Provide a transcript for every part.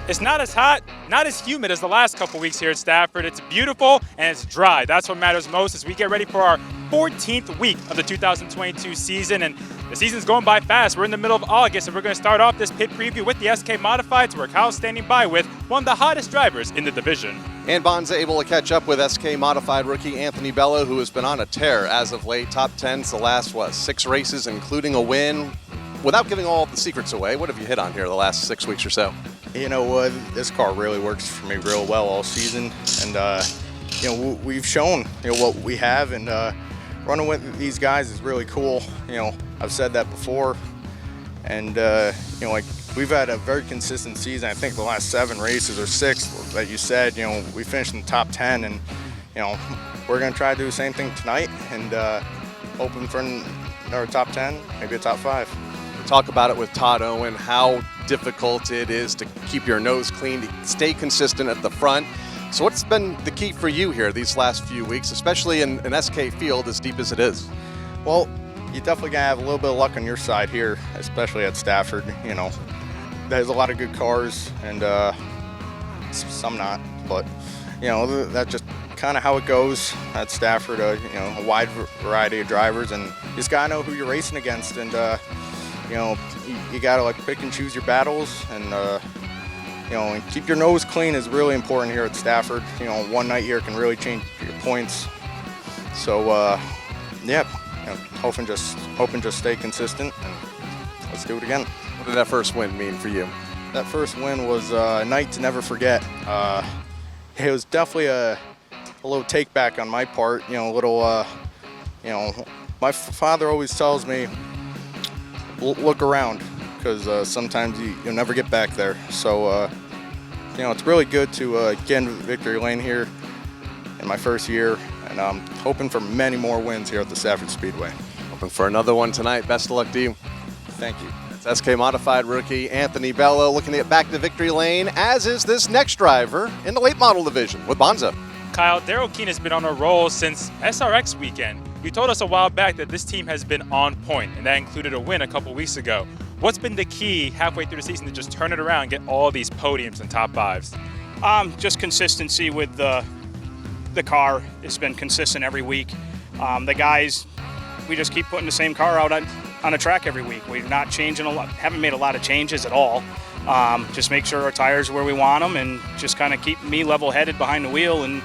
It's not as hot, not as humid as the last couple weeks here at Stafford. It's beautiful and it's dry. That's what matters most as we get ready for our 14th week of the 2022 season. And the season's going by fast. We're in the middle of August, and we're going to start off this pit preview with the SK Modifieds, where Kyle's standing by with one of the hottest drivers in the division. And Bonssa able to catch up with SK Modified rookie Anthony Bello, who has been on a tear as of late. Top 10's the last, 6 races, including a win. Without giving all the secrets away, what have you hit on here the last 6 weeks or so? You know what, this car really works for me real well all season, and we've shown what we have, and running with these guys is really cool. I've said that before, and we've had a very consistent season. I think the last 7 races or 6 that you said, we finished in the top 10, and we're going to try to do the same thing tonight, and hoping for our top 10, maybe a top 5. Talk about it with Todd Owen, how difficult it is to keep your nose clean, to stay consistent at the front. So what's been the key for you here these last few weeks, especially in an SK field as deep as it is? Well, you definitely got to have a little bit of luck on your side here, especially at Stafford. There's a lot of good cars, and some not, but that's just kind of how it goes at Stafford. A wide variety of drivers, and you just gotta know who you're racing against, and you gotta pick and choose your battles, and and keep your nose clean is really important here at Stafford. One night here can really change your points. So hoping just stay consistent, and let's do it again. What did that first win mean for you? That first win was a night to never forget. It was definitely a little take back on my part. My father always tells me, look around, because sometimes you'll never get back there. So, it's really good to get into victory lane here in my first year, and I'm hoping for many more wins here at the Stafford Speedway. Hoping for another one tonight. Best of luck to you. Thank you. It's SK Modified rookie Anthony Bello looking to get back to victory lane, as is this next driver in the late model division with Bonssa. Kyle, Darrell Keane has been on a roll since SRX weekend. You told us a while back that this team has been on point, and that included a win a couple weeks ago. What's been the key halfway through the season to just turn it around and get all these podiums and top 5s? Just consistency with the car. It's been consistent every week. The guys, we just keep putting the same car out on a track every week. We're not changing a lot, haven't made a lot of changes at all. Just make sure our tires are where we want them, and just kind of keep me level-headed behind the wheel, and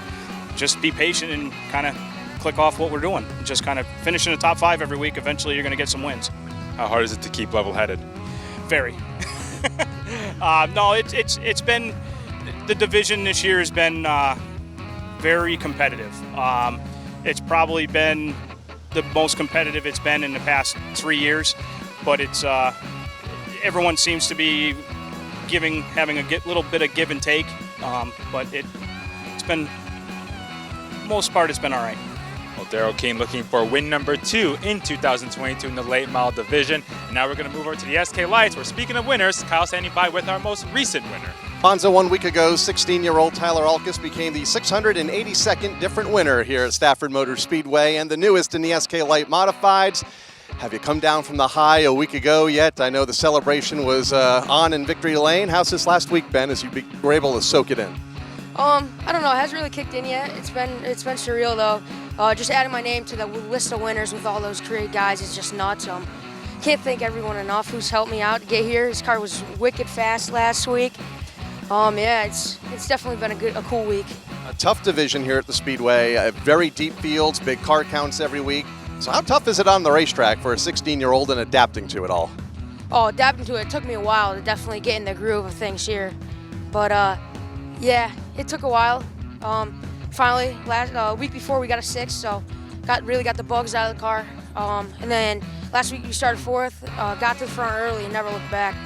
just be patient and kind of click off what we're doing. Just kind of finish in the top 5 every week. Eventually you're going to get some wins. How hard is it to keep level-headed? Very. No, it's been, the division this year has been very competitive. It's probably been the most competitive it's been in the past 3 years, but it's everyone seems to be having a little bit of give and take, but it's been, most part, it's been all right. Well, Darrell Keane looking for win number 2 in 2022 in the late model division. And now we're going to move over to the SK Lights, where speaking of winners, Kyle standing by with our most recent winner. Bonssa, 1 week ago, 16-year-old Tyler Alkas became the 682nd different winner here at Stafford Motor Speedway, and the newest in the SK Light Modifieds. Have you come down from the high a week ago yet? I know the celebration was on in victory lane. How's this last week been as you were able to soak it in? I don't know. It hasn't really kicked in yet. It's been surreal though. Just adding my name to the list of winners with all those great guys is just nuts. Can't thank everyone enough who's helped me out to get here. This car was wicked fast last week. It's definitely been a cool week. A tough division here at the Speedway. Very deep fields, big car counts every week. So how tough is it on the racetrack for a 16-year-old and adapting to it all? Adapting to it took me a while to definitely get in the groove of things here. But it took a while. Finally, last week before we got a 6, so really got the bugs out of the car. And then last week we started 4th, got to the front early and never looked back.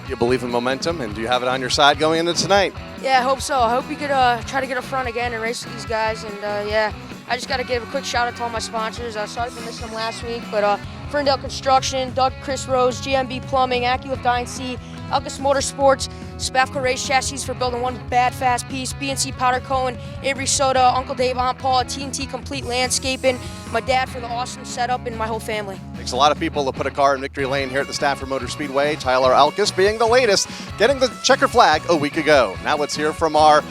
You believe in momentum, and do you have it on your side going into tonight? Yeah, I hope so. I hope we could try to get up front again and race with these guys. And I just got to give a quick shout out to all my sponsors. Sorry for missing them last week, but Ferndale Construction, Doug Chris Rose, GMB Plumbing, AccuLift INC, Alkas Motorsports, Spafco Race Chassis for building one bad fast piece, BNC Powder Cohen, Avery Soda, Uncle Dave, Aunt Paula, TNT Complete Landscaping, my dad for the awesome setup, and my whole family. Takes a lot of people to put a car in victory lane here at the Stafford Motor Speedway. Tyler Alkas being the latest, getting the checker flag a week ago. Now let's hear from our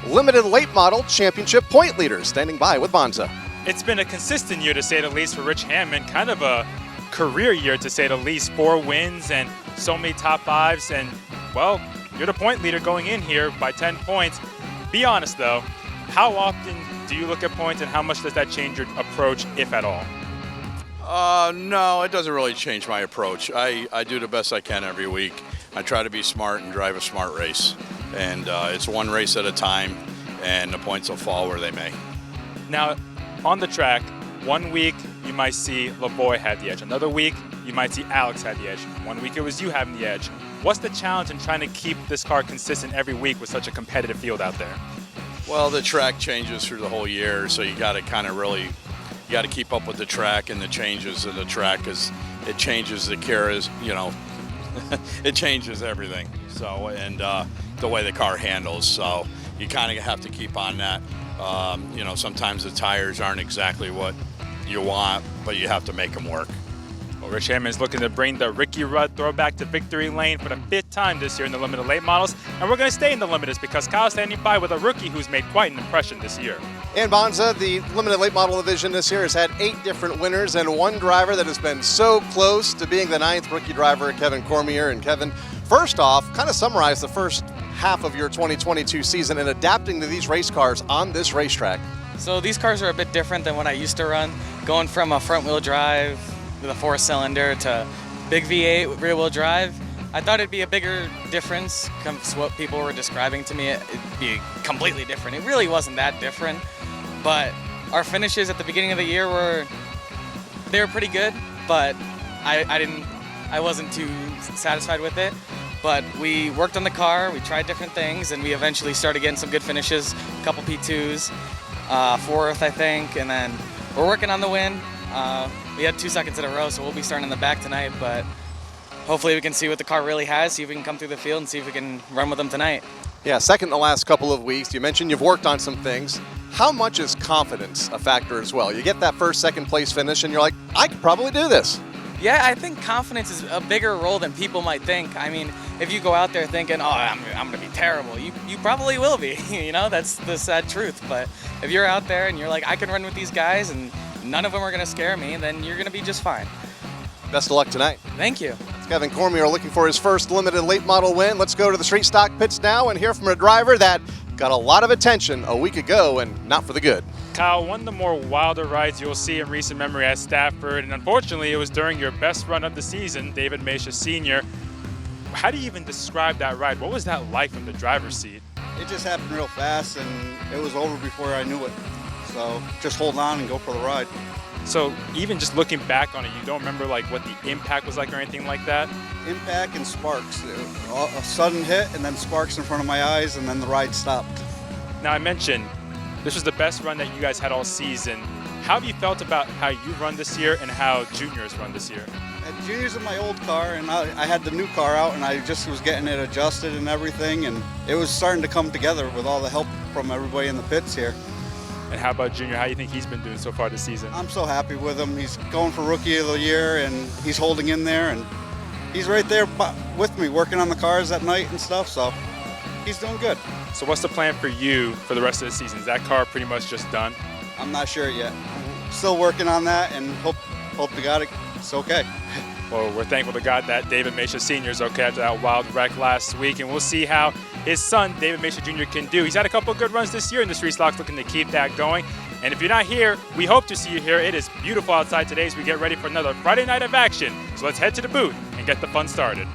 limited late model championship point leader, standing by with Bonssa. It's been a consistent year, to say the least, for Rich Hammann. Kind of a career year, to say the least. 4 wins and so many top 5s. And, well, you're the point leader going in here by 10 points. Be honest, though. How often do you look at points, and how much does that change your approach, if at all? No, it doesn't really change my approach. I do the best I can every week. I try to be smart and drive a smart race. And it's one race at a time, and the points will fall where they may. Now, on the track, one week you might see LaBoy had the edge. Another week you might see Alex had the edge. One week it was you having the edge. What's the challenge in trying to keep this car consistent every week with such a competitive field out there? Well, the track changes through the whole year, so you got to kind of really, you got to keep up with the track and the changes of the track, because it changes the Kira's, you know, it changes everything. So, and the way the car handles, so you kind of have to keep on that. You know, sometimes the tires aren't exactly what you want, but you have to make them work. Well, Rich Hammann is looking to bring the Ricky Rudd throwback to victory lane for the 5th time this year in the limited late models, and we're going to stay in the limiteds because Kyle's standing by with a rookie who's made quite an impression this year. And Bonssa, the limited late model division this year has had 8 different winners and one driver that has been so close to being the 9th rookie driver, Kevin Cormier. And Kevin, first off, kind of summarize the first half of your 2022 season and adapting to these race cars on this racetrack. So these cars are a bit different than what I used to run, going from a front-wheel drive with a 4-cylinder to big V8 with rear-wheel drive. I thought it'd be a bigger difference, comes what people were describing to me. It'd be completely different. It really wasn't that different, but our finishes at the beginning of the year were pretty good, but I wasn't too satisfied with it. But we worked on the car, we tried different things, and we eventually started getting some good finishes, a couple P2s, 4th I think, and then we're working on the win. We had 2 seconds in a row, so we'll be starting in the back tonight, but hopefully we can see what the car really has, see if we can come through the field and see if we can run with them tonight. Yeah, second the last couple of weeks. You mentioned you've worked on some things. How much is confidence a factor as well? You get that first, second place finish and you're like, I could probably do this. Yeah, I think confidence is a bigger role than people might think. I mean, if you go out there thinking, oh, I'm going to be terrible, you probably will be. You know, that's the sad truth. But if you're out there and you're like, I can run with these guys and none of them are going to scare me, then you're going to be just fine. Best of luck tonight. Thank you. It's Kevin Cormier looking for his first limited late model win. Let's go to the street stock pits now and hear from a driver that got a lot of attention a week ago and not for the good. Kyle, one of the more wilder rides you'll see in recent memory at Stafford, and unfortunately it was during your best run of the season, David Macha Sr. How do you even describe that ride? What was that like from the driver's seat? It just happened real fast and it was over before I knew it. So just hold on and go for the ride. So even just looking back on it, you don't remember like what the impact was like or anything like that? Impact and sparks. A sudden hit and then sparks in front of my eyes and then the ride stopped. Now I mentioned this was the best run that you guys had all season. How have you felt about how you run this year and how Junior's run this year? Junior's in my old car and I had the new car out and I just was getting it adjusted and everything, and it was starting to come together with all the help from everybody in the pits here. And how about Junior? How do you think he's been doing so far this season? I'm so happy with him. He's going for Rookie of the Year and he's holding in there, and he's right there with me working on the cars at night and stuff, so he's doing good. So what's the plan for you for the rest of the season? Is that car pretty much just done? I'm not sure yet. Still working on that and hope to God it's okay. Well, we're thankful to God that David Macha Sr. is okay after that wild wreck last week, and we'll see how his son, David Macha Jr., can do. He's had a couple of good runs this year in the street stocks, looking to keep that going. And if you're not here, we hope to see you here. It is beautiful outside today as we get ready for another Friday night of action. So let's head to the booth and get the fun started.